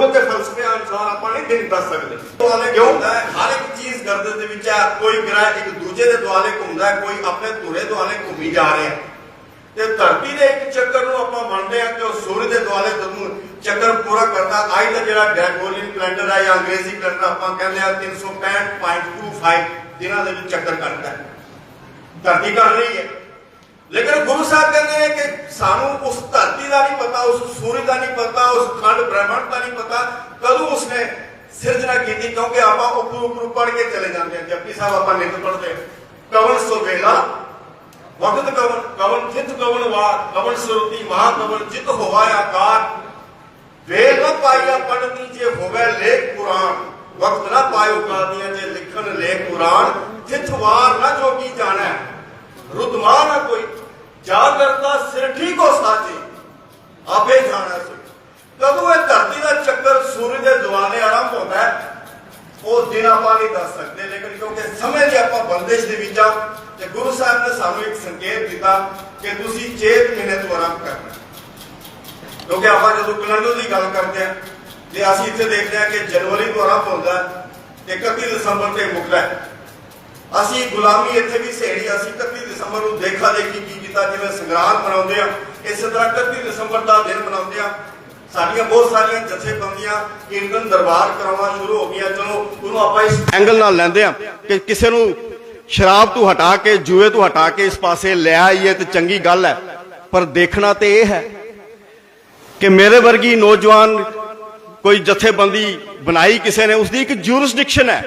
गुरु के फलसफे अनुसार आप नहीं दिन दस सकते। दुआले क्यों होता है? हर एक चीज गर्द दे विच है, कोई ग्रह एक दूजे के दुआले घूमता है, कोई अपने धुरे दुआले घूमी जा रहे हैं। ते धरती के एक चक्कर नूं आपां मनदे हां कि सूर्य के दुआले चक्कर पूरा करता। अज का जिहड़ा ग्रेगोरियन कैलेंडर है या अंग्रेजी कैलेंडर आपां कहंदे आ 365.25 दिनां दे विच चक्कर करता है, धरती कर रही है। लेकिन गुरु साहब कहते हैं कि सानू उस धरती का नहीं पता, उस सूर्य का नहीं पता, उस खंड ब्रह्मांड का नहीं पता कदों उसने सिरजना की, क्योंकि आप ऊपर पढ़ के चले जाते हैं। जपजी साहब आप नित पढ़ते हैं, कवन सुबेला वक्त कवन, कवन चित कवन वार, कवन सुरती महाकवन जित होवा आकार, वेल न पाइया पढ़नी जे होवे लेख पुराण, वक्त न पायो कादियां जे लिखन लेख पुराण, चित वार न जोगी जाने, रुदमा न कोई जा करता सिर ठीक हो साचे, आपे जाना से। कदों यह धरती का चक्कर सूर्य के दुआले आरंभ होता है वो दिन आप नहीं दस सकते। लेकिन क्योंकि समय की आप बंदिश के विच ते गुरु साहब ने सानू एक संकेत दिता कि तुसी चेत महीने तो आरंभ करना। क्योंकि आप जो कैलेंडर की गल करते हैं तो असीं इत्थे देखते हैं कि जनवरी तो आरंभ होता है, 31 दिसंबर से मुकदा है। असीं गुलामी इत्थे भी सहेड़ी, असीं 31 दिसंबर को देखा देखी की कीता, जिवें संग्रांद मनाउंदे आ इस तरह 31 दिसंबर का दिन मनाउंदे आ। साडियां बहुत सारियां जथेबंदियां कीर्तन दरबार कराउणा शुरू हो गया। चलो उन्होंने आप इस एंगल नाल लैंदे आ कि किसी नूं शराब तो हटा के जुए तो हटा के इस पासे ले आईए तो चंगी गल है, पर देखना तो यह है कि मेरे वर्गी नौजवान कोई जथेबंदी बनाई किसी ने, उसकी एक ज्यूरिसडिक्शन है,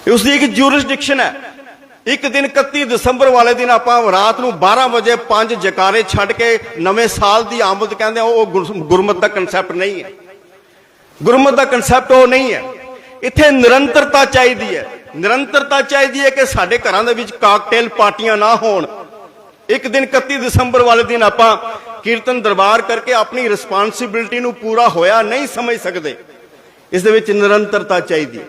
उसकी एक ज्यूरिसडिक्शन है। एक दिन 31 दिसंबर वाले दिन आप रात को 12 बजे 5 जकारे छड़ के नवे साल की आमद कहते हैं, वो गुरमत का कंसैप्ट नहीं है। गुरमत का कंसैप्ट वो नहीं है। इत्थे निरंतरता चाहिए है, निरंतरता चाहिए कि साडे घरां दे विच काकटेल पार्टियां ना होण। एक दिन 31 दिसंबर वाले दिन आप कीर्तन दरबार करके अपनी रिस्पांसिबिलिटी नूं पूरा होया नहीं समझ सकते। इस दे विच निरंतरता चाहिए।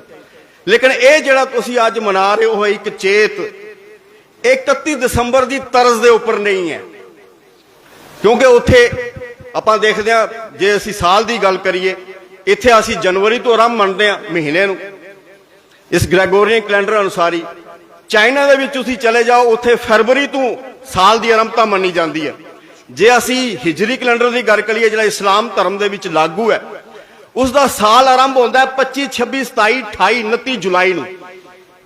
लेकिन यह जिहड़ा तुसीं अज मना रहे हो एक चेत, 31 दिसंबर की तर्ज के उपर नहीं है। क्योंकि उत्थे आपां देखदे हां जे असीं साल की गल करिए, इत्थे असीं जनवरी तो आरंभ मनदे हां महीने नूं इस ग्रेगोरियन कैलेंडर अनुसार ही। चाइना दे विच तुसीं चले जाओ, उत्थे फरवरी तो साल की आरंभता मनी जाती है। जे असीं हिजरी कैलेंडर की गल करिए जिहड़ा इस्लाम धर्म दे विच लागू है, उसका साल आरंभ होता है 25, 26, 27, 28, 29 जुलाई नूं।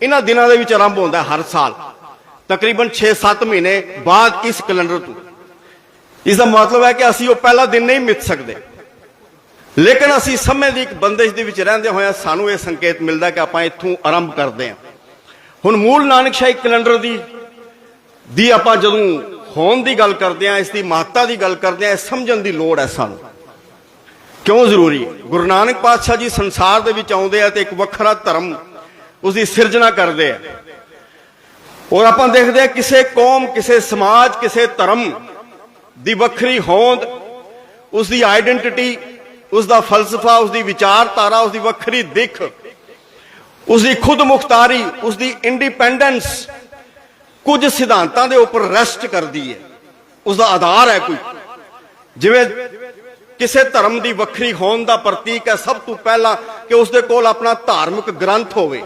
इन्हां दिनां दे विच आरंभ होता है हर साल, तकरीबन 6-7 महीने बाद इस कैलेंडर तो। इसका मतलब है कि असीं वो पहला दिन नहीं मिथ सकते। लेकिन असीं समय की एक बंदिश दे विच रहिंदे होए सानू ये संकेत मिलता कि आपां इत्थों आरंभ करते हैं। हुण मूल नानकशाही कैलेंडर दी आपां जदों होण दी गल करते हैं, इसकी महत्ता की गल करते हैं, समझण दी लोड़ है सानू। क्यों जरूरी? गुरु नानक पातशाह जी संसार दे विच आउंदे आ ते एक वखरा धर्म उसकी सिरजना करते हैं। और आपां देखते हैं किसी कौम, किसी समाज, किसी धर्म दी वखरी होंद, उसकी आइडेंटिटी, उसका फलसफा, उसकी विचारधारा, उसकी वखरी दिख, उसकी खुद मुख्तारी, उसकी इंडिपेंडेंस कुछ सिद्धांतों के उपर रेस्ट करती है। उसका आधार है कोई, जिवें किसी धर्म की वखरी होने का प्रतीक है सब तो पहला कि उसके कोल अपना धार्मिक ग्रंथ होवे।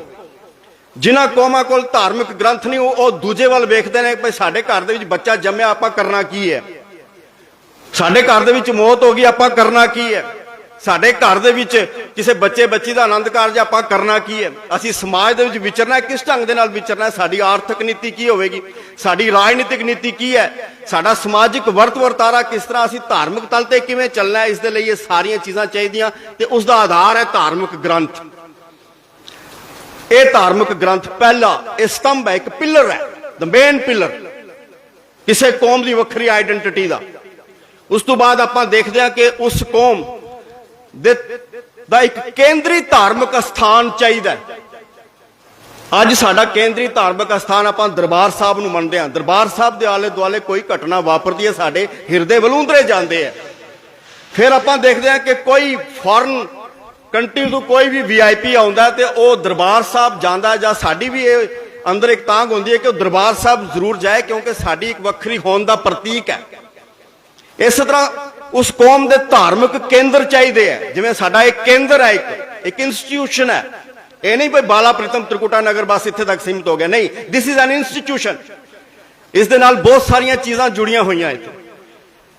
जिन्हां कौमां कोल धार्मिक ग्रंथ नहीं, वो दूजे वाल वेखदे ने भाई साडे घर दे विच बच्चा जम्मिया आपां करना की है, साडे घर दे विच मौत हो गई आपां करना की है, साडे घर दे विच किसी बच्चे बच्ची का आनंद कारज आपां करना की है। असीं समाज दे विच विचरना है, किस ढंग दे नाल विचरना है, साडी आर्थिक नीति की होवेगी, साडी राजनीतिक नीति की है, साडा समाजिक वर्त वर्तारा किस तरह, असीं धार्मिक तल ते किवें चलना है, इस दे लई ये सारियां चीज़ां चाहीदियां ते उसदा आधार है धार्मिक ग्रंथ। ये धार्मिक ग्रंथ पहला ये स्तंभ है, एक पिलर है, द मेन पिलर किसी कौम की वखरी आइडेंटिटी का। उस तो बाद आपां देखदे हां कि उस कौम दा एक केंद्री धार्मिक स्थान चाहिए। अज साडा केंद्री धार्मिक स्थान आपां दरबार साहब नूं मनदे हां। दरबार साहब दे आले दुआले कोई घटना वापरदी है, साडे हिरदे वलूंदरे जांदे है। फिर आपां देखदे हां कि कोई फॉरन कंट्री तो कोई भी VIP आउंदा ते ओ दरबार साहब जांदा, जां साडी भी अंदर एक तांग होंदी है कि दरबार साहब जरूर जाए, क्योंकि साडी एक वखरी होने का प्रतीक है। इस तरह उस कौम के धार्मिक केंद्र चाहिए है, जिवें साडा एक केंद्र है, एक इंस्टीट्यूशन है। ये नहीं भाई बाला प्रीतम त्रिकुटा नगर बस इत्थे तक सीमित हो गया, नहीं, दिस इज एन इंस्टीट्यूशन। इस दे नाल बहुत सारिया चीज़ां जुड़ियां हुई हैं।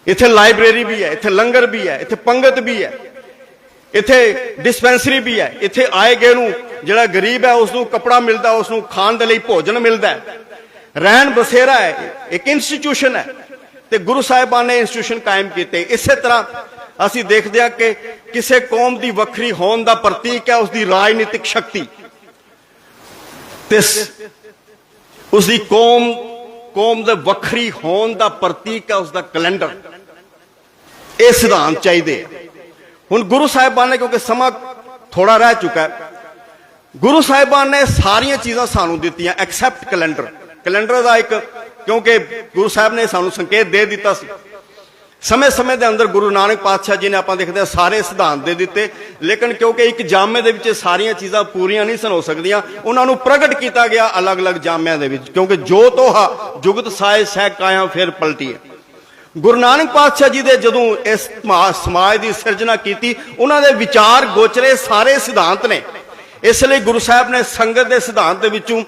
इत्थे लाइब्रेरी भी है, इत्थे लंगर भी है, इत्थे पंगत भी है, इत्थे डिस्पेंसरी भी है। इत्थे आए गए नूं जिहड़ा गरीब है उसनूं कपड़ा मिलता, उसनूं खाण दे लई भोजन मिलता है, रहन बसेरा है, एक इंस्टीट्यूशन है। तो गुरु साहिबान ने इंस्टीट्यूशन कायम किए। इस तरह असी देखते हैं कि किसी कौम की वक्री होने का प्रतीक है उसकी राजनीतिक शक्ति, उसकी कौम के वक्री होने का प्रतीक है उसका कैलेंडर। यह सिद्धांत चाहिए। हुण गुरु साहिबान ने, क्योंकि समा थोड़ा रह चुका है, गुरु साहिबान ने सारिया चीज़ां सानू दित्तियां एक्सैप्ट कैलेंडर। कैलेंडर का एक, क्योंकि गुरु साहब ने सानू संकेत दे दिता सी, समय समय के अंदर गुरु नानक पातशाह जी ने आप देखते हैं सारे सिद्धांत दे दिते, लेकिन क्योंकि एक जामे दे विच सारिया चीज़ां पूरियां नहीं सन हो सकदियां, उन्होंने प्रगट किया गया अलग अलग जामिया दे विच, क्योंकि जो तो हा जुगत साए सह काया फिर पलटी है। गुरु नानक पातशाह जी ने जदों इस समाज की सिरजना की, उन्होंने विचार गोचरे सारे सिद्धांत ने। इसलिए गुरु साहब ने संगत के सिद्धांत के विचों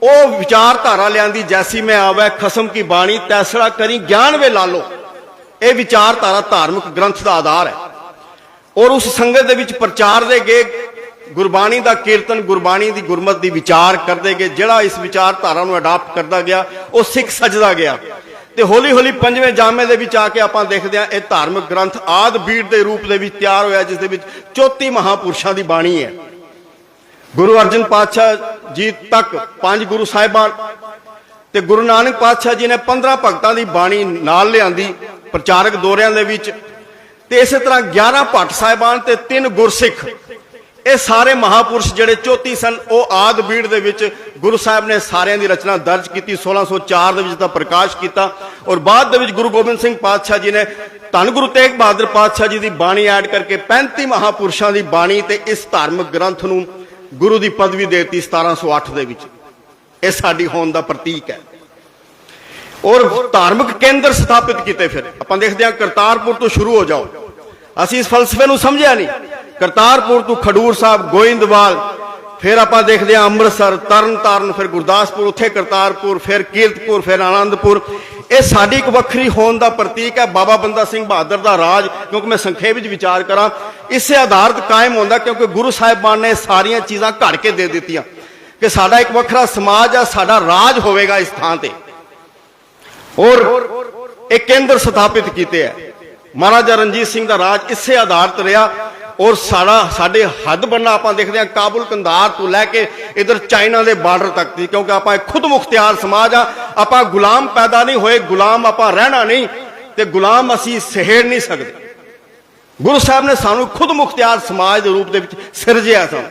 वो विचारधारा लियांदी, जैसी मैं आवे खसम की बाणी तैसड़ा करी ज्ञान वे ला लो। ये विचारधारा धार्मिक ग्रंथ का आधार है। और उस संगत के विच प्रचार दे गए गुरबाणी का कीर्तन, गुरबाणी की गुरमत की विचार करते गए। जिहड़ा इस विचारधारा को अडाप्ट करता गया वो सिख सजदा गया। तो हौली हौली पंजवें जामे दे विच आके आप देखते हैं, यह धार्मिक ग्रंथ आदि बीड़ के रूप में तैयार होया, जिस दे विच 34 महापुरुषों की बाणी है। गुरु अर्जन पातशाह जी तक 5 गुरु साहिबान, ते गुरु नानक पातशाह जी ने 15 भगतां की बाणी नाल लियांदी प्रचारक दौरियां दे विच। ते इस तरह 11 भट्ट साहिबान ते 3 गुरसिख, ये सारे महापुरुष जिहड़े 34 सन, वो आदि बीड़ दे विच गुरु साहब ने सारियां दी रचना दर्ज की। 1604 दे विच दा प्रकाश किया। और बाद दे विच गुरु गोबिंद सिंह पातशाह जी ने धन गुरु तेग बहादुर पातशाह जी की बाणी ऐड करके 35 महापुरुषों की बाणी ते इस धार्मिक ग्रंथ नूं गुरु की पदवी देती 1708 दे विच। यह साडी होंद दा प्रतीक है। और धार्मिक केंद्र स्थापित किए। फिर आप देखते हैं करतारपुर तो शुरू हो जाओ, असी इस फलसफे को समझिया नहीं। करतारपुर तो खडूर साहब, गोइंदवाल, फिर आप देखते हैं अमृतसर, तरन ताਰਨ, फिर गुरदासपुर, उत्थे करतारपुर, फिर कीरतपुर, फिर आनंदपुर। यह साडी एक वक्री होने का प्रतीक है। बाबा बंदा सिंह बहादुर का राज, क्योंकि मैं संखेप में विचार करा, इससे आधारित कायम होता, क्योंकि गुरु साहिबान ने सारिया चीज़ां घड़ के दे दित्तियां कि साडा एक वखरा समाज है, साडा राज होवेगा इस थां ते। और एक केंद्र स्थापित किए है। महाराजा रणजीत सिंह का राज इससे आधारित रहा। और साडे हद बनना आप देखते हैं काबुल कंधार तो लैके इधर चाइना के बार्डर तक थी, क्योंकि आप खुद मुख्तियार समाज आप गुलाम पैदा नहीं होए, गुलाम आप रहना नहीं, तो गुलाम असी सहेड़ नहीं सकते। गुरु साहब ने सानू खुद मुख्तियार समाज के रूप में सिरजिया सन।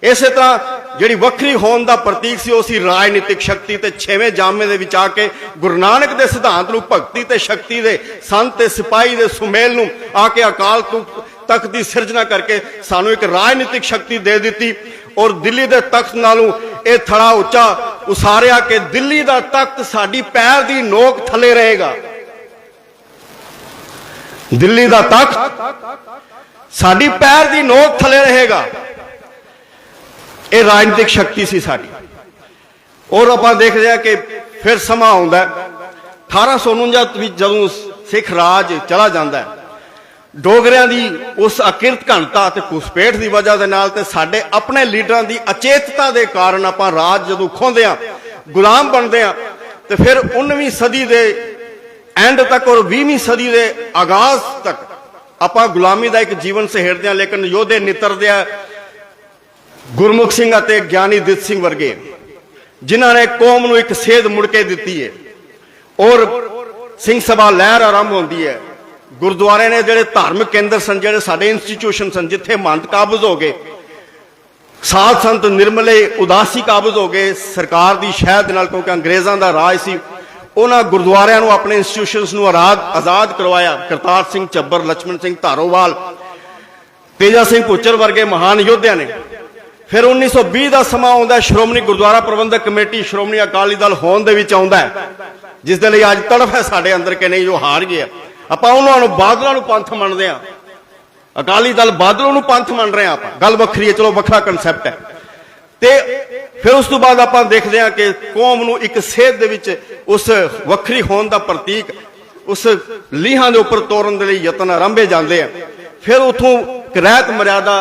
इस तरह जी वक्री होने का प्रतीक सी उसी राजनीतिक शक्ति। ते 6वें जामे दे विच आके गुरु नानक के सिद्धांत नूं भगती ते शक्ति दे संत ते सिपाही दे सुमेल नूं आके अकाल तख्त की सिरजना करके सानू एक राजनीतिक शक्ति दे दी। और दिल्ली के तख्त नालों यह थड़ा उच्चा उसारिया कि दिल्ली का तख्त साडी पैर की नोक थले रहेगा। दिल्ली का तख्त साडी पैर की नोक थले रहेगा। यह राजनीतिक शक्ति सी साडी। और आप देखते हैं कि फिर समा आउंदा 1849 जदों सिख राज चला जाता है, डोगरियां दी उस अकिरत घनता ते घुसपैठ की वजह के नाल ते साडे अपने लीडरां दी अचेतता के कारण आप राज जदों खोंदे आ, गुलाम बनते हैं, तो फिर 19वीं सदी के एंड तक और 20वीं सदी के आगाज तक आप गुलामी का एक जीवन सहेड़ते हैं। लेकिन योधे नितरदे आ गुरमुख सिंह और ज्ञानी दित सिंह वर्गे, जिन्होंने कौम नूं एक सेध मुड़के दी है। और सिंह सभा लहर आरंभ होती है। गुरुद्वारे ने जोड़े धार्मिक केंद्र सन, जोड़े साडे इंस्टीट्यूशन सन, जिथे महंत काबज हो गए, साध संत निर्मले उदासी काबज हो गए सरकार की शहद नाल, क्योंकि अंग्रेजों का राज सी। उन्होंने गुरुद्वारियां नूं अपने इंस्टीट्यूशनस नूं आजाद करवाया। करतार सिंह झब्बर, लक्ष्मण सिंह धारोवाल, तेजा सिंह भुच्चर वर्गे महान योद्धिया ने। फिर 1920 का समा आता, श्रोमणी गुरुद्वारा प्रबंधक कमेटी श्रोमणी अकाली दल होंद दे विच आउंदा है, जिस दे लई अज तड़फ है साडे अंदर कि नहीं जो हार गया। ਆਪਾਂ ਉਹਨਾਂ ਨੂੰ ਬਾਦਲਾਂ ਨੂੰ ਪੰਥ ਮੰਨਦੇ ਆ, ਅਕਾਲੀ ਦਲ ਬਾਦਲੋਂ ਨੂੰ ਪੰਥ ਮੰਨ ਰਹੇ ਆ, ਆਪਾਂ ਗੱਲ ਵੱਖਰੀ ਹੈ, ਚਲੋ ਵੱਖਰਾ ਕਨਸੈਪਟ ਹੈ। ਤੇ ਫਿਰ ਉਸ ਤੋਂ ਬਾਅਦ ਆਪਾਂ ਦੇਖਦੇ ਹਾਂ ਕਿ ਕੌਮ ਨੂੰ ਇੱਕ ਸੇਧ ਦੇ ਵਿੱਚ ਉਸ ਵੱਖਰੀ ਹੋਣ ਦਾ ਪ੍ਰਤੀਕ ਉਸ ਲੀਹਾਂ ਦੇ ਉੱਪਰ ਤੋਰਨ ਦੇ ਲਈ ਯਤਨ ਆਰੰਭੇ ਜਾਂਦੇ ਆ। ਫਿਰ ਉਥੋਂ ਰਹਿਤ ਮਰਿਆਦਾ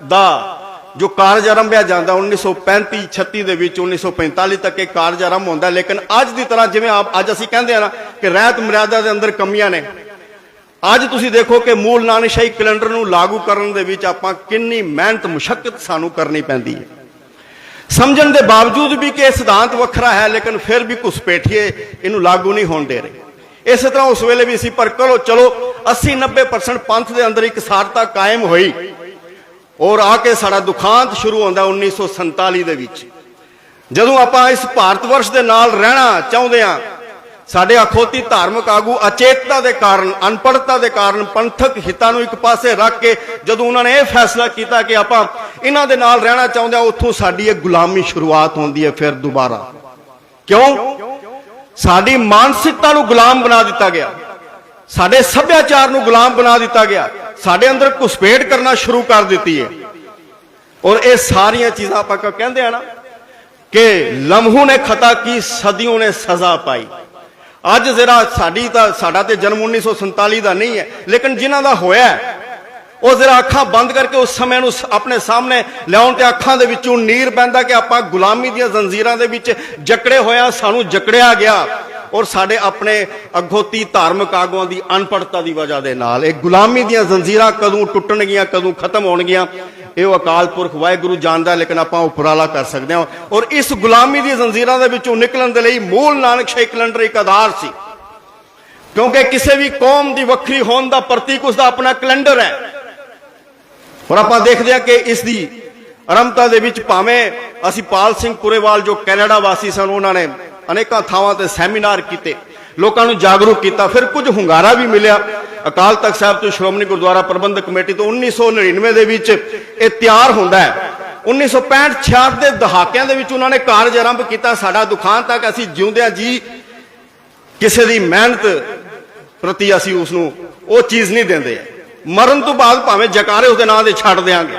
ਦਾ ਜੋ ਕਾਰਜ ਆਰੰਭਿਆ ਜਾਂਦਾ 1935-36 ਦੇ ਵਿੱਚ 1945 ਤੱਕ ਇਹ ਕਾਰਜ ਆਰੰਭ ਹੁੰਦਾ। ਲੇਕਿਨ ਅੱਜ ਦੀ ਤਰ੍ਹਾਂ ਜਿਵੇਂ ਅੱਜ ਅਸੀਂ ਕਹਿੰਦੇ ਆ ਨਾ ਕਿ ਰਹਿਤ ਮਰਿਆਦਾ ਦੇ ਅੰਦਰ ਕਮੀਆਂ ਨੇ, ਅੱਜ ਤੁਸੀਂ ਦੇਖੋ ਕਿ ਮੂਲ ਨਾਨਕਸ਼ਾਹੀ ਕੈਲੰਡਰ ਨੂੰ ਲਾਗੂ ਕਰਨ ਦੇ ਵਿੱਚ ਆਪਾਂ ਕਿੰਨੀ ਮਿਹਨਤ ਮੁਸ਼ੱਕਤ ਸਾਨੂੰ ਕਰਨੀ ਪੈਂਦੀ ਹੈ, ਸਮਝਣ ਦੇ ਬਾਵਜੂਦ ਵੀ ਕਿ ਇਹ ਸਿਧਾਂਤ ਵੱਖਰਾ ਹੈ, ਲੇਕਿਨ ਫਿਰ ਵੀ ਘੁਸਪੈਠੀਏ ਇਹਨੂੰ ਲਾਗੂ ਨਹੀਂ ਹੋਣ ਦੇ ਰਹੇ। ਇਸੇ ਤਰ੍ਹਾਂ ਉਸ ਵੇਲੇ ਵੀ ਸੀ, ਪਰ ਚਲੋ 80-90% ਪੰਥ ਦੇ ਅੰਦਰ ਇੱਕ ਸਾਰਤਾ ਕਾਇਮ ਹੋਈ ਔਰ ਆ ਕੇ ਸਾਡਾ ਦੁਖਾਂਤ ਸ਼ੁਰੂ ਹੁੰਦਾ 1947 ਦੇ ਵਿੱਚ, ਜਦੋਂ ਆਪਾਂ ਇਸ ਭਾਰਤ ਵਰਸ਼ ਦੇ ਨਾਲ ਰਹਿਣਾ ਚਾਹੁੰਦੇ ਹਾਂ। ਸਾਡੇ ਅਖੌਤੀ ਧਾਰਮਿਕ ਆਗੂ ਅਚੇਤਤਾ ਦੇ ਕਾਰਨ, ਅਨਪੜ੍ਹਤਾ ਦੇ ਕਾਰਨ, ਪੰਥਕ ਹਿੱਤਾਂ ਨੂੰ ਇੱਕ ਪਾਸੇ ਰੱਖ ਕੇ ਜਦੋਂ ਉਹਨਾਂ ਨੇ ਇਹ ਫੈਸਲਾ ਕੀਤਾ ਕਿ ਆਪਾਂ ਇਹਨਾਂ ਦੇ ਨਾਲ ਰਹਿਣਾ ਚਾਹੁੰਦੇ ਹਾਂ, ਉੱਥੋਂ ਸਾਡੀ ਇਹ ਗੁਲਾਮੀ ਸ਼ੁਰੂਆਤ ਹੁੰਦੀ ਹੈ ਫਿਰ ਦੁਬਾਰਾ। ਕਿਉਂ? ਸਾਡੀ ਮਾਨਸਿਕਤਾ ਨੂੰ ਗੁਲਾਮ ਬਣਾ ਦਿੱਤਾ ਗਿਆ, ਸਾਡੇ ਸੱਭਿਆਚਾਰ ਨੂੰ ਗੁਲਾਮ ਬਣਾ ਦਿੱਤਾ ਗਿਆ, ਸਾਡੇ ਅੰਦਰ ਘੁਸਪੈਠ ਕਰਨਾ ਸ਼ੁਰੂ ਕਰ ਦਿੱਤੀ ਹੈ। ਔਰ ਇਹ ਸਾਰੀਆਂ ਚੀਜ਼ਾਂ ਆਪਾਂ ਕਹਿੰਦੇ ਆ ਨਾ ਕਿ ਲਮਹੂ ਨੇ ਖਤਾ ਕੀ ਸਦੀਆਂ ਨੇ ਸਜ਼ਾ ਪਾਈ। ਅੱਜ ਜ਼ਰਾ ਸਾਡਾ ਤੇ ਜਨਮ 1947 ਦਾ ਨਹੀਂ ਹੈ, ਲੇਕਿਨ ਜਿਨ੍ਹਾਂ ਦਾ ਹੋਇਆ ਉਹ ਜ਼ਰਾ ਅੱਖਾਂ ਬੰਦ ਕਰਕੇ ਉਸ ਸਮੇਂ ਨੂੰ ਆਪਣੇ ਸਾਹਮਣੇ ਲਿਆਉਣ ਤੇ ਅੱਖਾਂ ਦੇ ਵਿੱਚੋਂ ਨੀਰ ਪੈਂਦਾ ਕਿ ਆਪਾਂ ਗੁਲਾਮੀ ਦੀਆਂ ਜ਼ੰਜੀਰਾਂ ਦੇ ਵਿੱਚ ਜਕੜੇ ਹੋਇਆ, ਸਾਨੂੰ ਜਕੜਿਆ ਗਿਆ। ਔਰ ਸਾਡੇ ਆਪਣੇ ਅਖੌਤੀ ਧਾਰਮਿਕ ਆਗੂਆਂ ਦੀ ਅਨਪੜ੍ਹਤਾ ਦੀ ਵਜ੍ਹਾ ਦੇ ਨਾਲ ਇਹ ਗੁਲਾਮੀ ਦੀਆਂ ਜ਼ੰਜੀਰਾਂ ਕਦੋਂ ਟੁੱਟਣਗੀਆਂ, ਕਦੋਂ ਖਤਮ ਹੋਣਗੀਆਂ, ਇਹ ਅਕਾਲ ਪੁਰਖ ਵਾਹਿਗੁਰੂ ਜਾਣਦਾ, ਲੇਕਿਨ ਆਪਾਂ ਉਪਰਾਲਾ ਕਰ ਸਕਦੇ ਹਾਂ। ਔਰ ਇਸ ਗੁਲਾਮੀ ਦੀ ਜ਼ੰਜੀਰਾਂ ਦੇ ਵਿੱਚੋਂ ਨਿਕਲਣ ਦੇ ਲਈ ਮੂਲ ਨਾਨਕਸ਼ਾਹੀ ਕੈਲੰਡਰ ਇੱਕ ਆਧਾਰ ਸੀ, ਕਿਉਂਕਿ ਕਿਸੇ ਵੀ ਕੌਮ ਦੀ ਵੱਖਰੀ ਹੋਣ ਦਾ ਪ੍ਰਤੀਕ ਉਸਦਾ ਆਪਣਾ ਕੈਲੰਡਰ ਹੈ। ਔਰ ਆਪਾਂ ਦੇਖਦੇ ਹਾਂ ਕਿ ਇਸ ਦੀ ਆਰੰਭਤਾ ਦੇ ਵਿੱਚ ਭਾਵੇਂ ਅਸੀਂ ਪਾਲ ਸਿੰਘ ਪੁਰੇਵਾਲ ਜੋ ਕੈਨੇਡਾ ਵਾਸੀ ਸਨ, ਉਹਨਾਂ ਨੇ ਅਨੇਕਾਂ ਥਾਵਾਂ ਤੇ ਸੈਮੀਨਾਰ ਕੀਤੇ, ਲੋਕਾਂ ਨੂੰ ਜਾਗਰੂਕ ਕੀਤਾ, ਫਿਰ ਕੁਝ ਹੁੰਗਾਰਾ ਵੀ ਮਿਲਿਆ ਅਕਾਲ ਤਖਤ ਸਾਹਿਬ ਤੋਂ, ਸ਼੍ਰੋਮਣੀ ਗੁਰਦੁਆਰਾ ਪ੍ਰਬੰਧਕ ਕਮੇਟੀ ਤੋਂ। 1999 ਦੇ ਵਿੱਚ ਇਹ ਤਿਆਰ ਹੁੰਦਾ ਹੈ। 1965-66 ਦੇ ਦਹਾਕਿਆਂ ਦੇ ਵਿੱਚ ਉਹਨਾਂ ਨੇ ਕਾਰਜ ਆਰੰਭ ਕੀਤਾ। ਸਾਡਾ ਦੁਖਾਂਤ ਤੱਕ ਅਸੀਂ ਜਿਉਂਦਿਆਂ ਜੀ ਕਿਸੇ ਦੀ ਮਿਹਨਤ ਪ੍ਰਤੀ ਅਸੀਂ ਉਸ ਨੂੰ ਉਹ ਚੀਜ਼ ਨਹੀਂ ਦਿੰਦੇ, ਮਰਨ ਤੋਂ ਬਾਅਦ ਭਾਵੇਂ ਜਕਾਰੇ ਉਸਦੇ ਨਾਂ ਦੇ ਛੱਡ ਦਿਆਂਗੇ,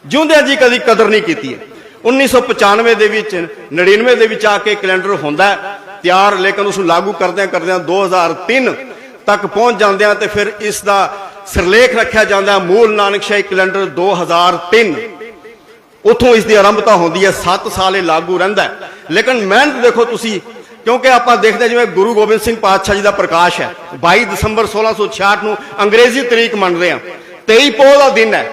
ਜਿਉਂਦਿਆਂ ਜੀ ਕਦੀ ਕਦਰ ਨਹੀਂ ਕੀਤੀ ਹੈ। 1995 ਦੇ ਵਿੱਚ 99 ਦੇ ਵਿੱਚ ਆ ਕੇ ਕੈਲੰਡਰ ਹੁੰਦਾ ਤਿਆਰ, ਲੇਕਿਨ ਉਸ ਨੂੰ ਲਾਗੂ ਕਰਦਿਆਂ 2003 ਤੱਕ ਪਹੁੰਚ ਜਾਂਦੇ ਆ ਤੇ ਫਿਰ ਇਸ ਦਾ ਸਿਰਲੇਖ ਰੱਖਿਆ ਜਾਂਦਾ ਮੂਲ ਨਾਨਕਸ਼ਾਹੀ ਕੈਲੰਡਰ 2003। ਉੱਥੋਂ ਇਸ ਦੀ ਆਰੰਭਤਾ ਹੁੰਦੀ ਹੈ, 7 ਸਾਲ ਇਹ ਲਾਗੂ ਰਹਿੰਦਾ ਹੈ। ਲੇਕਿਨ ਮਿਹਨਤ ਦੇਖੋ ਤੁਸੀਂ, ਕਿਉਂਕਿ ਆਪਾਂ ਦੇਖਦੇ ਜਿਵੇਂ ਗੁਰੂ ਗੋਬਿੰਦ ਸਿੰਘ ਪਾਤਸ਼ਾਹ ਜੀ ਦਾ ਪ੍ਰਕਾਸ਼ ਹੈ 22 ਦਸੰਬਰ 1666 ਨੂੰ ਅੰਗਰੇਜ਼ੀ ਤਰੀਕ ਮੰਨਦੇ ਆ, 23 ਪੋਹ ਦਾ ਦਿਨ ਹੈ।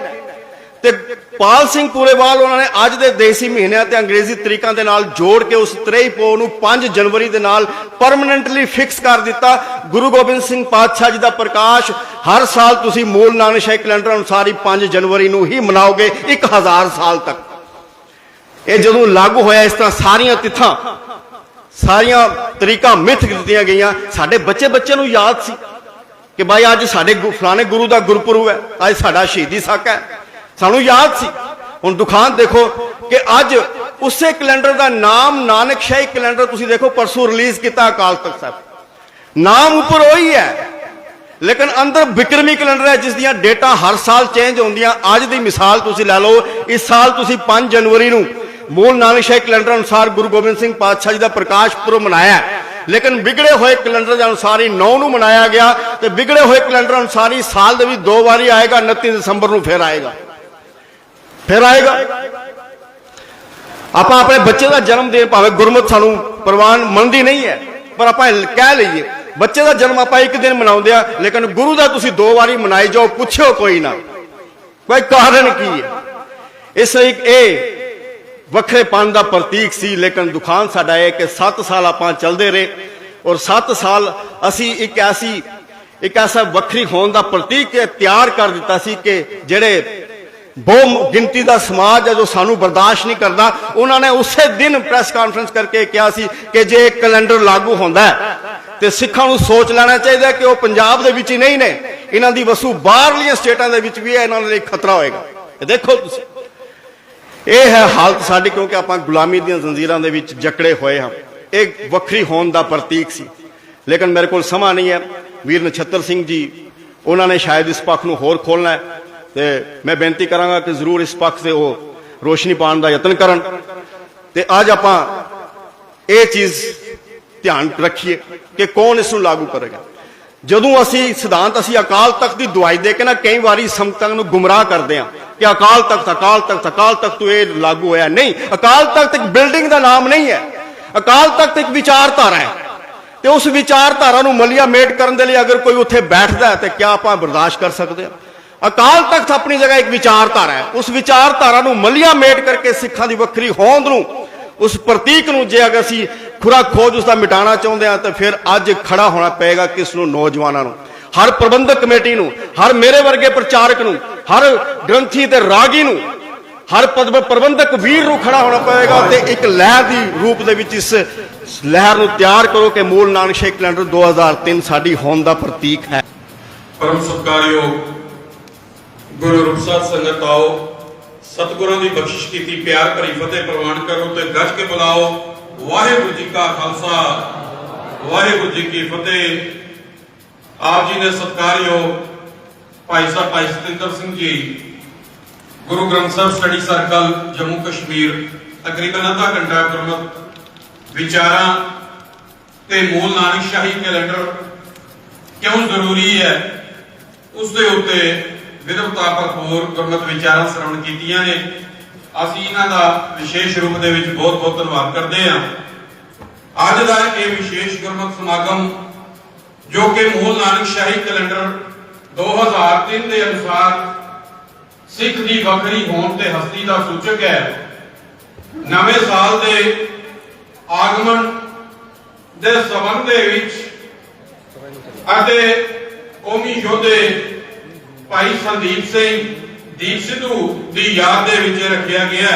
ਤੇ ਪਾਲ ਸਿੰਘ ਪੁਰੇਵਾਲ ਉਹਨਾਂ ਨੇ ਅੱਜ ਦੇ ਦੇਸੀ ਮਹੀਨਿਆਂ ਤੇ ਅੰਗਰੇਜ਼ੀ ਤਰੀਕਾਂ ਦੇ ਨਾਲ ਜੋੜ ਕੇ ਉਸ 23 ਪੋਹ ਨੂੰ 5 ਜਨਵਰੀ ਦੇ ਨਾਲ ਪਰਮਨੈਂਟਲੀ ਫਿਕਸ ਕਰ ਦਿੱਤਾ। ਗੁਰੂ ਗੋਬਿੰਦ ਸਿੰਘ ਪਾਤਸ਼ਾਹ ਜੀ ਦਾ ਪ੍ਰਕਾਸ਼ ਹਰ ਸਾਲ ਤੁਸੀਂ ਮੂਲ ਨਾਨਕਸ਼ਾਹੀ ਕੈਲੰਡਰ ਅਨੁਸਾਰ ਹੀ 5 ਜਨਵਰੀ ਨੂੰ ਹੀ ਮਨਾਓਗੇ 1000 ਸਾਲ ਤੱਕ। ਇਹ ਜਦੋਂ ਲਾਗੂ ਹੋਇਆ ਇਸ ਤਰ੍ਹਾਂ ਸਾਰੀਆਂ ਤਿਥਾਂ, ਸਾਰੀਆਂ ਤਰੀਕਾਂ ਮਿੱਥ ਦਿੱਤੀਆਂ ਗਈਆਂ। ਸਾਡੇ ਬੱਚੇ ਨੂੰ ਯਾਦ ਸੀ ਕਿ ਭਾਈ ਅੱਜ ਸਾਡੇ ਫਲਾਣੇ ਗੁਰੂ ਦਾ ਗੁਰਪੁਰਬ ਹੈ, ਅੱਜ ਸਾਡਾ ਸ਼ਹੀਦੀ ਸਾਕਾ ਹੈ, ਸਾਨੂੰ ਯਾਦ ਸੀ। ਹੁਣ ਦੁਖਾਂਤ ਦੇਖੋ ਕਿ ਅੱਜ ਉਸੇ ਕੈਲੰਡਰ ਦਾ ਨਾਮ ਨਾਨਕਸ਼ਾਹੀ ਕੈਲੰਡਰ ਤੁਸੀਂ ਦੇਖੋ ਪਰਸੋਂ ਰਿਲੀਜ਼ ਕੀਤਾ ਅਕਾਲ ਤਖਤ ਸਾਹਿਬ, ਨਾਮ ਉੱਪਰ ਉਹੀ ਹੈ ਲੇਕਿਨ ਅੰਦਰ ਬਿਕਰਮੀ ਕੈਲੰਡਰ ਹੈ ਜਿਸ ਦੀਆਂ ਡੇਟਾਂ ਹਰ ਸਾਲ ਚੇਂਜ ਹੁੰਦੀਆਂ। ਅੱਜ ਦੀ ਮਿਸਾਲ ਤੁਸੀਂ ਲੈ ਲਓ, ਇਸ ਸਾਲ ਤੁਸੀਂ 5 ਜਨਵਰੀ ਨੂੰ ਮੂਲ ਨਾਨਕਸ਼ਾਹੀ ਕੈਲੰਡਰ ਅਨੁਸਾਰ ਗੁਰੂ ਗੋਬਿੰਦ ਸਿੰਘ ਪਾਤਸ਼ਾਹ ਜੀ ਦਾ ਪ੍ਰਕਾਸ਼ ਪੁਰਬ ਮਨਾਇਆ, ਲੇਕਿਨ ਵਿਗੜੇ ਹੋਏ ਕੈਲੰਡਰ ਦੇ ਅਨੁਸਾਰ ਹੀ 9 ਨੂੰ ਮਨਾਇਆ ਗਿਆ ਤੇ ਵਿਗੜੇ ਹੋਏ ਕੈਲੰਡਰ ਅਨੁਸਾਰ ਹੀ ਸਾਲ ਦੇ ਵਿੱਚ 2 ਵਾਰੀ ਆਏਗਾ। 29 ਦਸੰਬਰ ਨੂੰ ਫਿਰ ਆਏਗਾ। ਆਪਾਂ ਆਪਣੇ ਬੱਚੇ ਦਾ ਜਨਮ ਦਿਨ ਭਾਵੇਂ ਗੁਰਮਤਿ ਸਾਨੂੰ ਪ੍ਰਵਾਨ ਮੰਨਦੀ ਨਹੀਂ ਹੈ, ਪਰ ਆਪਾਂ ਕਹਿ ਲਈਏ ਬੱਚੇ ਦਾ ਜਨਮ ਆਪਾਂ ਇੱਕ ਦਿਨ ਮਨਾਉਂਦੇ ਆ, ਲੇਕਿਨ ਗੁਰੂ ਦਾ ਤੁਸੀਂ 2 ਵਾਰੀ ਮਨਾਈ ਜਾਓ, ਪੁੱਛੋ ਕੋਈ ਨਾ ਕੋਈ ਕਾਰਨ ਕੀ ਹੈ। ਇਸ ਲਈ ਇਹ ਵੱਖਰੇਪਨ ਦਾ ਪ੍ਰਤੀਕ ਸੀ। ਲੇਕਿਨ ਦੁਖਾਂਤ ਸਾਡਾ ਇਹ ਕਿ 7 ਸਾਲ ਆਪਾਂ ਚੱਲਦੇ ਰਹੇ ਔਰ 7 ਸਾਲ ਅਸੀਂ ਇੱਕ ਐਸਾ ਵੱਖਰੀ ਹੋਣ ਦਾ ਪ੍ਰਤੀਕ ਤਿਆਰ ਕਰ ਦਿੱਤਾ ਸੀ ਕਿ ਜਿਹੜੇ ਬਹੁ ਗਿਣਤੀ ਦਾ ਸਮਾਜ ਹੈ ਜੋ ਸਾਨੂੰ ਬਰਦਾਸ਼ਤ ਨਹੀਂ ਕਰਦਾ, ਉਹਨਾਂ ਨੇ ਉਸੇ ਦਿਨ ਪ੍ਰੈਸ ਕਾਨਫਰੰਸ ਕਰਕੇ ਕਿਹਾ ਸੀ ਕਿ ਜੇ ਇਹ ਕੈਲੰਡਰ ਲਾਗੂ ਹੁੰਦਾ ਹੈ ਤੇ ਸਿੱਖਾਂ ਨੂੰ ਸੋਚ ਲੈਣਾ ਚਾਹੀਦਾ ਕਿ ਉਹ ਪੰਜਾਬ ਦੇ ਵਿੱਚ ਹੀ ਨਹੀਂ ਨੇ, ਇਹਨਾਂ ਦੀ ਵਸੂ ਬਾਹਰਲੀਆਂ ਸਟੇਟਾਂ ਦੇ ਵਿੱਚ ਵੀ ਹੈ, ਇਹਨਾਂ ਲਈ ਖਤਰਾ ਹੋਏਗਾ। ਦੇਖੋ ਤੁਸੀਂ, ਇਹ ਹੈ ਹਾਲਤ ਸਾਡੀ, ਕਿਉਂਕਿ ਆਪਾਂ ਗੁਲਾਮੀ ਦੀਆਂ ਜ਼ੰਜੀਰਾਂ ਦੇ ਵਿੱਚ ਜਕੜੇ ਹੋਏ ਹਾਂ। ਇਹ ਵੱਖਰੀ ਹੋਣ ਦਾ ਪ੍ਰਤੀਕ ਸੀ, ਲੇਕਿਨ ਮੇਰੇ ਕੋਲ ਸਮਾਂ ਨਹੀਂ ਹੈ। ਵੀਰ ਨਛੱਤਰ ਸਿੰਘ ਜੀ, ਉਹਨਾਂ ਨੇ ਸ਼ਾਇਦ ਇਸ ਪੱਖ ਨੂੰ ਹੋਰ ਖੋਲ੍ਹਣਾ ਹੈ, ਤੇ ਮੈਂ ਬੇਨਤੀ ਕਰਾਂਗਾ ਕਿ ਜ਼ਰੂਰ ਇਸ ਪੱਖ ਤੇ ਉਹ ਰੋਸ਼ਨੀ ਪਾਉਣ ਦਾ ਯਤਨ ਕਰਨ। ਤੇ ਅੱਜ ਆਪਾਂ ਇਹ ਚੀਜ਼ ਧਿਆਨ ਰੱਖੀਏ ਕਿ ਕੌਣ ਇਸ ਨੂੰ ਲਾਗੂ ਕਰੇਗਾ। ਜਦੋਂ ਅਸੀਂ ਸਿਧਾਂਤ ਅਸੀਂ ਅਕਾਲ ਤਖਤ ਦੀ ਦੁਆਈ ਦੇ ਕੇ ਨਾ ਕਈ ਵਾਰੀ ਸੰਗਤਾਂ ਨੂੰ ਗੁੰਮਰਾਹ ਕਰਦੇ ਹਾਂ ਕਿ ਅਕਾਲ ਤਖਤ ਤੋਂ ਇਹ ਲਾਗੂ ਹੋਇਆ। ਨਹੀਂ, ਅਕਾਲ ਤਖਤ ਇੱਕ ਬਿਲਡਿੰਗ ਦਾ ਨਾਮ ਨਹੀਂ ਹੈ। ਅਕਾਲ ਤਖਤ ਇੱਕ ਵਿਚਾਰਧਾਰਾ ਹੈ, ਤੇ ਉਸ ਵਿਚਾਰਧਾਰਾ ਨੂੰ ਮਲੀਆ ਮੇਟ ਕਰਨ ਦੇ ਲਈ ਅਗਰ ਕੋਈ ਉੱਥੇ ਬੈਠਦਾ ਹੈ ਤੇ ਕਿਆ ਆਪਾਂ ਬਰਦਾਸ਼ਤ ਕਰ ਸਕਦੇ ਹਾਂ? ਅਕਾਲ ਤਖਤ ਆਪਣੀ ਜਗ੍ਹਾ ਇੱਕ ਵਿਚਾਰਧਾਰਾ ਹੈ। ਉਸ ਵਿਚਾਰਧਾਰਾ ਨੂੰ ਮਲੀਆ ਮੇਟ ਕਰਕੇ ਸਿੱਖਾਂ ਦੀ ਵੱਖਰੀ ਹੋਂਦ ਨੂੰ, ਉਸ ਪ੍ਰਤੀਕ ਨੂੰ ਜੇ ਅਗਰ ਅਸੀਂ ਖੁਰਾ ਖੋਜ ਉਸ ਦਾ ਮਿਟਾਉਣਾ ਚਾਹੁੰਦੇ ਹਾਂ ਤਾਂ ਫਿਰ ਅੱਜ ਖੜਾ ਹੋਣਾ ਪਏਗਾ ਕਿਸ ਨੂੰ? ਨੌਜਵਾਨਾਂ ਨੂੰ, ਹਰ ਪ੍ਰਬੰਧਕ ਕਮੇਟੀ ਨੂੰ, ਹਰ ਮੇਰੇ ਵਰਗੇ ਪ੍ਰਚਾਰਕ ਨੂੰ, ਹਰ ਗ੍ਰੰਥੀ ਤੇ ਰਾਗੀ ਨੂੰ, ਹਰ ਪ੍ਰਬੰਧਕ ਵੀਰ ਨੂੰ ਖੜਾ ਹੋਣਾ ਪਏਗਾ ਤੇ ਇੱਕ ਲਹਿਰ ਦੀ ਰੂਪ ਦੇ ਵਿੱਚ ਇਸ ਲਹਿਰ ਨੂੰ ਤਿਆਰ ਕਰੋ ਕਿ ਮੂਲ ਨਾਨਕ ਸ਼ਾਹੀ ਕੈਲੰਡਰ 2003 ਸਾਡੀ ਹੋਂਦ ਦਾ ਪ੍ਰਤੀਕ ਹੈ। परम सत्कारयोग गुरु रूप साध संगत आओ, सतगुरां दी बख्शिश कीती प्यार भरी फतेह प्रवान करो ते गज के बुलाओ। वाहिगुरू जी का खालसा, वाहिगुरू जी की फतेह। आप जी ने सत्कारयोग भाई साहब भाई सतिंदर सिंह जी, गुरु ग्रंथ साहिब स्टडी सर्कल जम्मू कश्मीर, तकरीबन आधा घंटा गुरमत विचारां ते मूल नानक शाही कैलेंडर क्यों जरूरी है उस दे उत्ते विरवता भरपूर गुरमत विचारां श्रवण कीतियां ने। ਅਸੀਂ ਇਹਨਾਂ ਦਾ ਵਿਸ਼ੇਸ਼ ਰੂਪ ਦੇ ਵਿੱਚ ਬਹੁਤ ਬਹੁਤ ਧੰਨਵਾਦ ਕਰਦੇ ਹਾਂ। ਅੱਜ ਦਾ ਇਹ ਵਿਸ਼ੇਸ਼ ਗੁਰਮਤ ਸਮਾਗਮ ਜੋ ਕਿ ਮੂਲ ਨਾਨਕ ਸ਼ਾਹੀ ਕੈਲੰਡਰ 2003 ਦੇ ਅਨੁਸਾਰ ਸਿੱਖ ਦੀ ਵੱਖਰੀ ਹੋਂਦ ਤੇ ਹਸਤੀ ਦਾ ਸੂਚਕ ਹੈ। ਨਵੇਂ ਸਾਲ ਦੇ ਆਗਮਨ ਦੇ ਸੰਬੰਧ ਦੇ ਵਿੱਚ ਅਤੇ ਕੌਮੀ ਯੋਧੇ ਭਾਈ ਸੰਦੀਪ ਸਿੰਘ ਦੀਪ ਸਿੱਧੂ ਦੀ ਯਾਦ ਦੇ ਵਿੱਚ ਰੱਖਿਆ ਗਿਆ।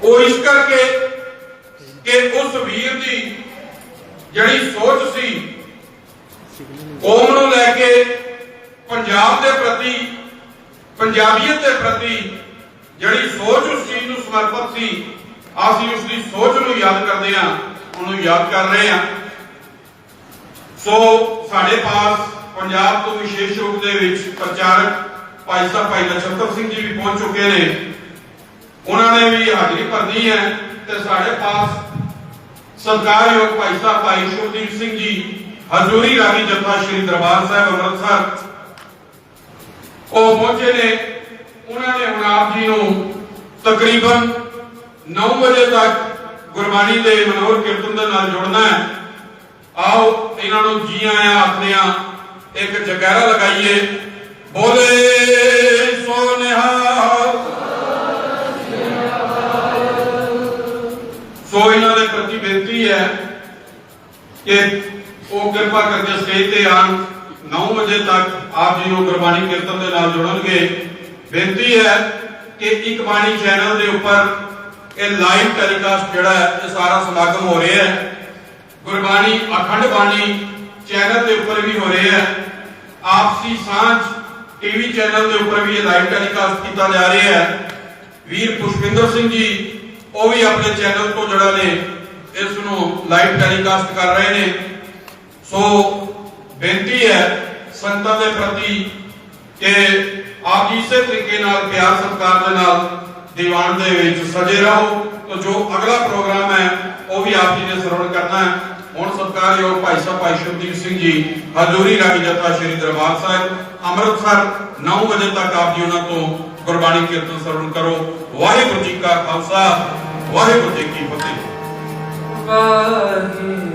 ਉਹ ਇਸ ਕਰਕੇ ਕਿ ਉਸ ਵੀਰ ਦੀ ਜਿਹੜੀ ਸੋਚ ਸੀ ਕੌਮ ਨੂੰ ਲੈ ਕੇ, ਪੰਜਾਬ ਦੇ ਪ੍ਰਤੀ, ਪੰਜਾਬੀਅਤ ਦੇ ਪ੍ਰਤੀ ਜਿਹੜੀ ਸੋਚ ਉਸ ਚੀਜ਼ ਨੂੰ ਸਮਰਪਿਤ ਸੀ, ਅਸੀਂ ਉਸ ਦੀ ਸੋਚ ਨੂੰ ਯਾਦ ਕਰਦੇ ਹਾਂ, ਉਹਨੂੰ ਯਾਦ ਕਰ ਰਹੇ ਹਾਂ। ਸੋ ਸਾਡੇ ਪਾਸ ਪੰਜਾਬ ਤੋਂ ਵਿਸ਼ੇਸ਼ ਰੂਪ ਦੇ ਵਿੱਚ ਪ੍ਰਚਾਰਕ ਭਾਈ ਸਾਹਿਬ ਭਾਈ ਨਛੱਤਰ ਸਿੰਘ ਜੀ ਵੀ ਪਹੁੰਚ ਚੁੱਕੇ ਨੇ, ਉਹਨਾਂ ਨੇ ਵੀ ਹਾਜ਼ਰੀ ਭਰਨੀ ਹੈ। ਤੇ ਸਾਡੇ ਪਾਸ ਸਤਿਕਾਰਯੋਗ ਭਾਈ ਸਾਹਿਬ ਭਾਈ ਸ਼ੁਭਦੀਪ ਸਿੰਘ ਜੀ, ਹਜ਼ੂਰੀ ਰਾਗੀ ਜਥਾ ਸ਼੍ਰੀ ਦਰਬਾਰ ਸਾਹਿਬ ਅੰਮ੍ਰਿਤਸਰ, ਉਹ ਪਹੁੰਚੇ ਨੇ। ਉਹਨਾਂ ਨੇ ਹੁਣ ਆਪ ਜੀ ਨੂੰ ਤਕਰੀਬਨ 9 ਵਜੇ ਤੱਕ ਗੁਰਬਾਣੀ ਦੇ ਮਨੋਹਰ ਕੀਰਤਨ ਦੇ ਨਾਲ ਜੁੜਨਾ ਹੈ। ਆਓ ਇਹਨਾਂ ਨੂੰ ਜੀ ਆਇਆਂ ਆਖਦੇ ਹਾਂ, ਇੱਕ ਜਗੈਰਾ ਲਗਾਈਏ। ਬੋਲੇ ਸੋ ਨਿਹਾਲ। ਸੋ ਇਹਨਾਂ ਦੇ ਪ੍ਰਤੀ ਬੇਨਤੀ ਹੈ ਕਿ ਉਹ ਕਿਰਪਾ ਕਰਕੇ ਸਟੇਜ ਤੇ ਆਣ। 9 ਵਜੇ ਤੱਕ ਆਪ ਜੀ ਨੂੰ ਗੁਰਬਾਣੀ ਕੀਰਤਨ ਦੇ ਨਾਲ ਜੁੜਨਗੇ। ਬੇਨਤੀ ਹੈ ਕਿ ਇੱਕ ਬਾਣੀ ਚੈਨਲ ਦੇ ਉੱਪਰ ਇਹ ਲਾਈਵ ਟੈਲੀਕਾਸਟ ਜਿਹੜਾ ਹੈ ਇਹ ਸਾਰਾ ਸਮਾਗਮ ਹੋ ਰਿਹਾ ਹੈ। ਗੁਰਬਾਣੀ ਅਖੰਡ ਬਾਣੀ ਚੈਨਲ ਦੇ ਉੱਪਰ ਵੀ ਹੋ ਰਿਹਾ ਹੈ। ਆਪਸੀ ਸਾਂਝ ਟੀਵੀ ਚੈਨਲ ਦੇ ਉੱਪਰ ਵੀ ਇਹ ਲਾਈਵ ਟੈਲੀਕਾਸਟ ਕੀਤਾ ਜਾ ਰਿਹਾ ਹੈ। ਵੀਰ ਪੁਸ਼ਪਿੰਦਰ ਸਿੰਘ ਜੀ ਉਹ ਵੀ ਆਪਣੇ ਚੈਨਲ ਤੋਂ ਜਿਹੜਾ ਨੇ ਇਸ ਨੂੰ ਲਾਈਵ ਟੈਲੀਕਾਸਟ ਕਰ ਰਹੇ ਨੇ। ਸੋ ਬੇਨਤੀ ਹੈ ਸੰਗਤਾਂ ਦੇ ਪ੍ਰਤੀ ਕਿ ਆਪ ਜੀ ਇਸੇ ਤਰੀਕੇ ਨਾਲ ਪਿਆਰ ਸਤਿਕਾਰ ਦੇ ਨਾਲ ਦੀਵਾਨ ਦੇ ਵਿੱਚ ਸਜੇ ਰਹੋ। तो जो अगला प्रोग्राम है वो भी आप जी ने श्रवण करना है। ਹੁਣ ਸਤਿਕਾਰਯੋਗ ਭਾਈ ਸਾਹਿਬ ਭਾਈ ਸ਼ੁਭਦੀਪ ਸਿੰਘ ਜੀ, ਹਜ਼ੂਰੀ ਰਾਗੀ ਜਥਾ ਸ਼੍ਰੀ ਦਰਬਾਰ ਸਾਹਿਬ ਅੰਮ੍ਰਿਤਸਰ, 9 ਵਜੇ ਤੱਕ ਆਪ ਜੀ ਉਹਨਾਂ ਤੋਂ ਗੁਰਬਾਣੀ ਕੀਰਤਨ ਸਰਵਣ ਕਰੋ। ਵਾਹਿਗੁਰੂ ਜੀ ਕਾ ਖਾਲਸਾ, ਵਾਹਿਗੁਰੂ ਜੀ ਕੀ ਫਤਿਹ। ਵਾਹਿਗੁਰੂ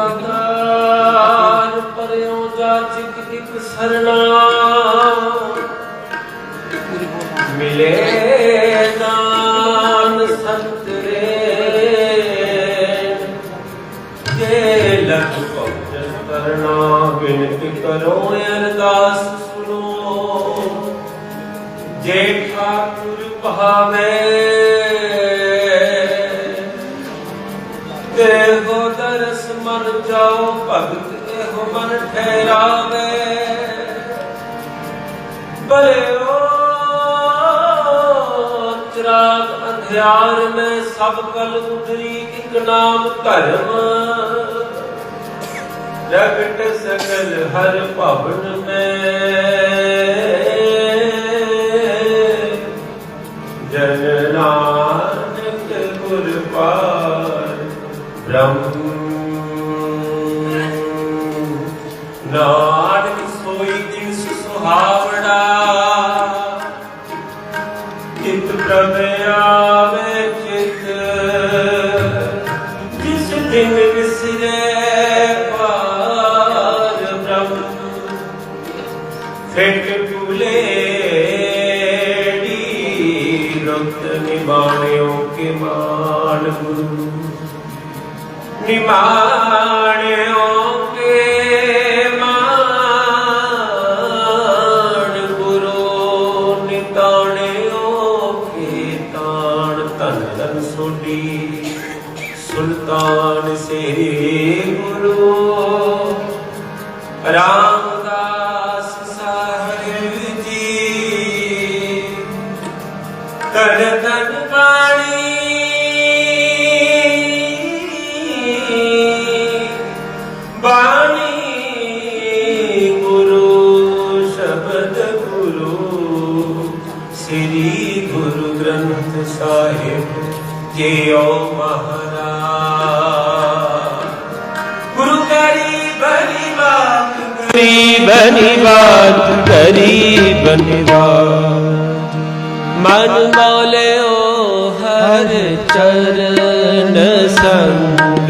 दातार परयों जाचिक एक सरना मिले दान संत रे जे लख पहुँच करना विनती करो अरदास सुनो जे ठाकुर भावे देहो दरस मन जाओ भगत एहो मन ठहरावे बले ओ चिराग अंधियार में सब कल उतरी एक नाम धर्म जगत सकल हर भवन में जन नानक गुर पार ब्रह्म नानक सोई दिन सुहावड़ा चित प्रभ आवे चित जिस दिन विसरे पार ब्रह्म फिट भूले रुत निमाणियों के मान गुरु निमाणियों के मान गुरु निताणियों के ताण तन तन सोडी सुल्तान से गुरु रामदास साहिब जी तन तन पाणी बाणी गुरु शब्द गुरु श्री गुरु ग्रंथ साहिब जियो महाराज गुरु गरीबनी बात गरीबनी बात मन बोले ओ हर चरण संग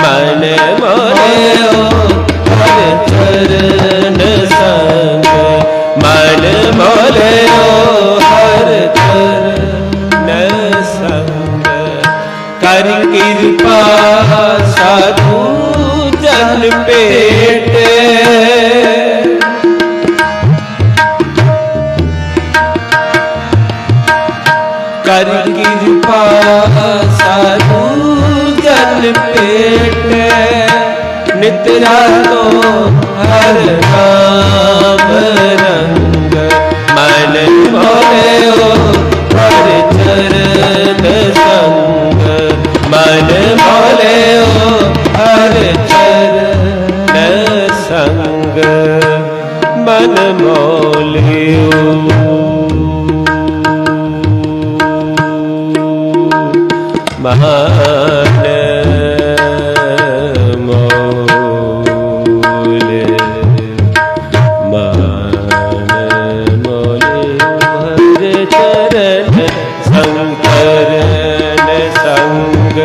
मन मोले ओ हर चरण संग मन मोले ओ हर चरण संग कर कृपा साधु जन पेट कर कृपा साधु जन पेट नित रातो हर नाम रंग मन मोले ओ हर चरण संग मन मोले ओ हर चरण संग मन मोले मान मोले हर चरण संकरण संग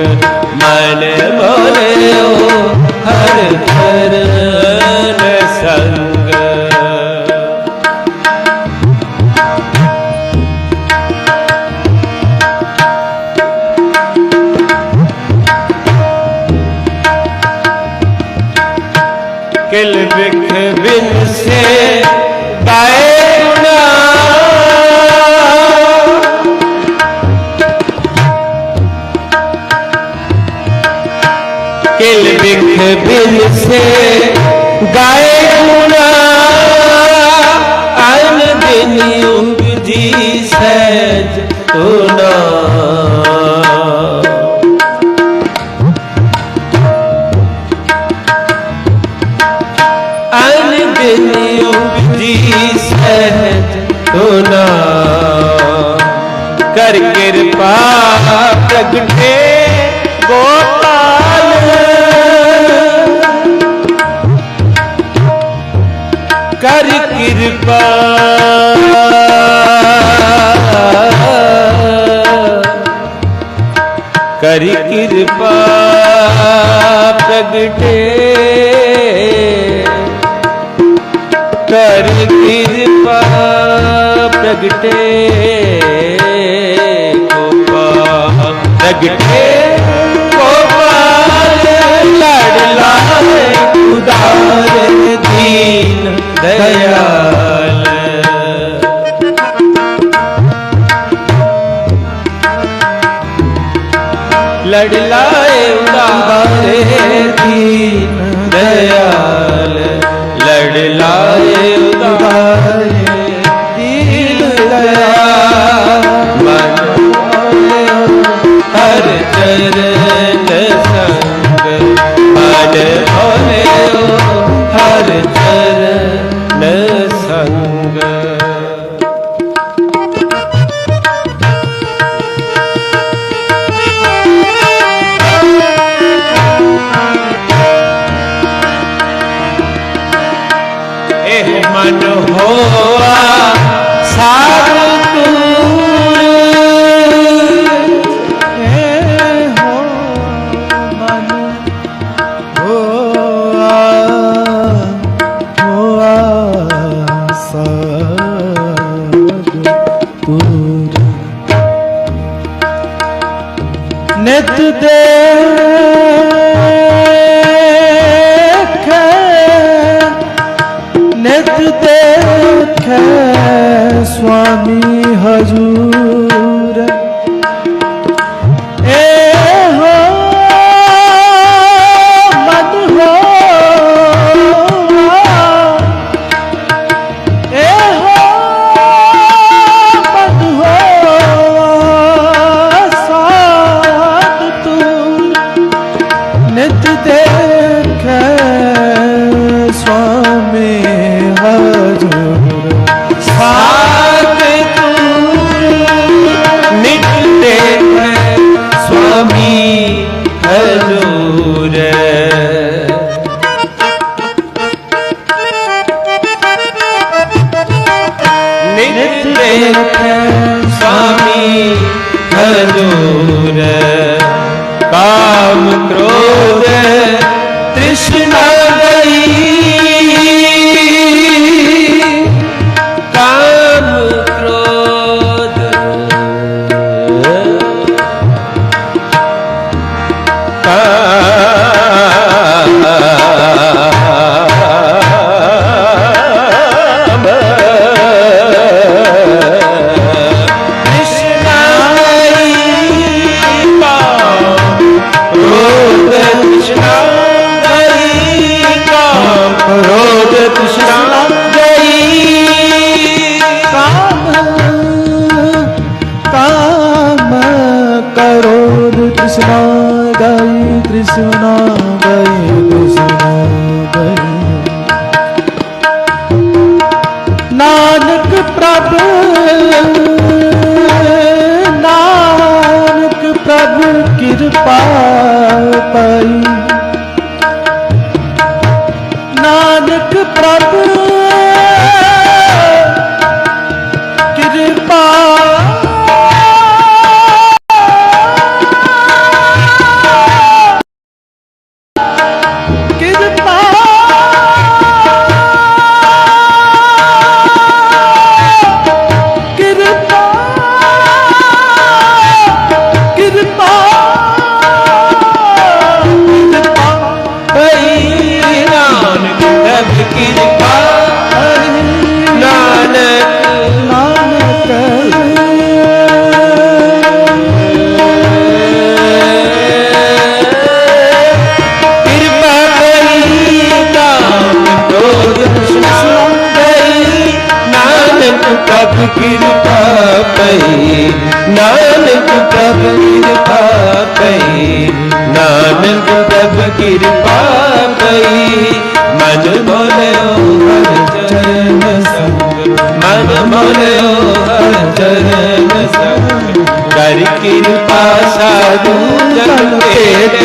मन मोले ओ हर चरण संग किल बिख बिन से गाए गुना किल बिख बिन से गाए गुना अन दिन उपजी सहज गुना सहज होना कर कृपा प्रगटे गोपाल कर कृपा कर कृपा प्रगटे कर कृपा प्रगटे गोपाल प्रगटे गोपाल लड़लाए उदार दीन दयाल लड़लाए उदार दीन दयाल लड़लाए उदार दीन दयाल मन हर चरण संग मन भोले हर चरण संग मन होआ साधु दूर हो मन होआ साधु दूर नित नित देखे स्वामी हजूर ए हो मन हो ए हो मन हो साध तूर नित देखे स्वामी हजूर साध तूर नित देखे स्वामी हजूर नित देखे स्वामी हजूर काम क्रोध तृष्णा गई काम क्रोध क्रोध तृष्णा गई काम काम क्रोध तृष्णा गई तृष्णा गई तृष्णा गई नानक प्रभु नानक प्रभु कृपा पाई नानक प्रभु कृपा कृपा कृपा कृपा नानक कृपा नानक नानक कृपा क्रोध नानक कब कृपा पई नानक कब कृपा पई नानक कब कृपा पई मन मोलयो हर चरण संग मन मोलयो हर चरण संग कर कृपा साधु जन पेट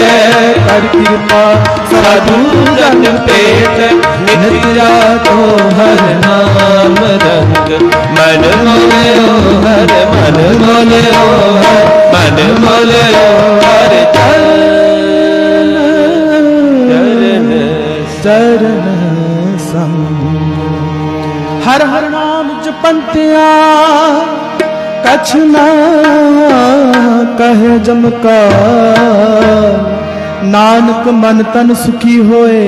कर कृपा साधु जन पेट नित्या तो हर नाम रंग मन मोलयो हर मन मोलयो हर मन मोलयो हर चरण चरण संग। हर हर नाम जपंतिया कछ न कहे जमका, नानक मन तन सुखी होए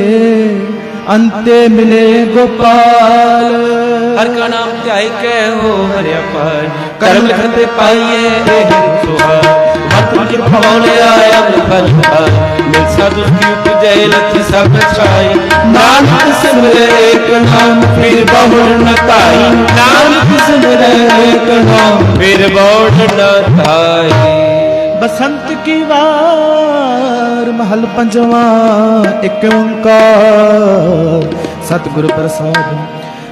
अंते मिले गोपाल। हर का नाम ध्याय के हो हरिया पाय, कर्म लिखते पाइए सुहाय। मत भवन आया फल पाय, मिल साधु की उपजै लथि सब छाई। नानक सिमरे एक नाम फिर बहुर न ताई, नानक सिमरे एक नाम फिर बहुर न ताई। बसंत की वार महल पंजवा एक ओंकार, सतगुरु प्रसाद।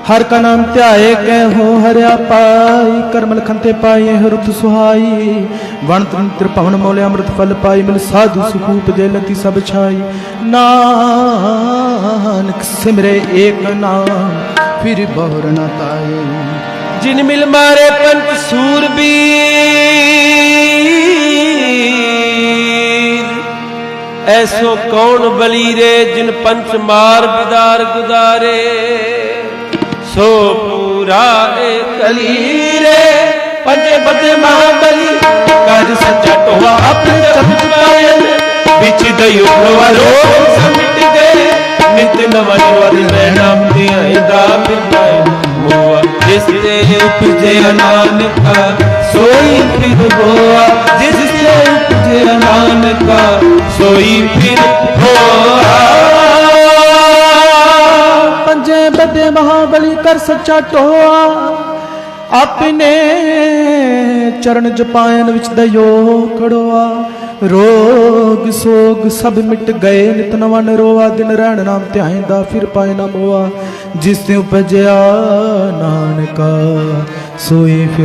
हर का नाम ध्याए कै हो हरिया पाई, करमल खंते पाए हो रुत सुहाई। वण तंत्र पवन मोले अमृत फल पाई, मिल साधु सुखूप जे लती सब छाई। नानक सिमरे एक नाम फिर बहुर न ताई। जिन मिल मारे पंच सूरबीर, ऐसो कौन बली रे जिन पंच मार बिदार गुदारे। सो पूरा एक कली रे पंजे बदे महाबली, काज सच्चा टोहा अपने चमच पायल। बिच दयो प्रवारो समिट गए, नित नवा नवर रहनाम दिया फिर मोआ। जिससे उपजे नानका सोई फिर होआ, जिससे उपजे नानका सोई फिर होआ। पंजे बदे महाबली कर सच्चा टोआ, अपने चरण जपायन विच दयो खड़ोआ। रोग सोग सब मिट गए, नित नवा निरोआ। दिन रहन नाम ध्याइंदा फिर पाए ना मोआ, जिस ते उपजया नानका सोई फिर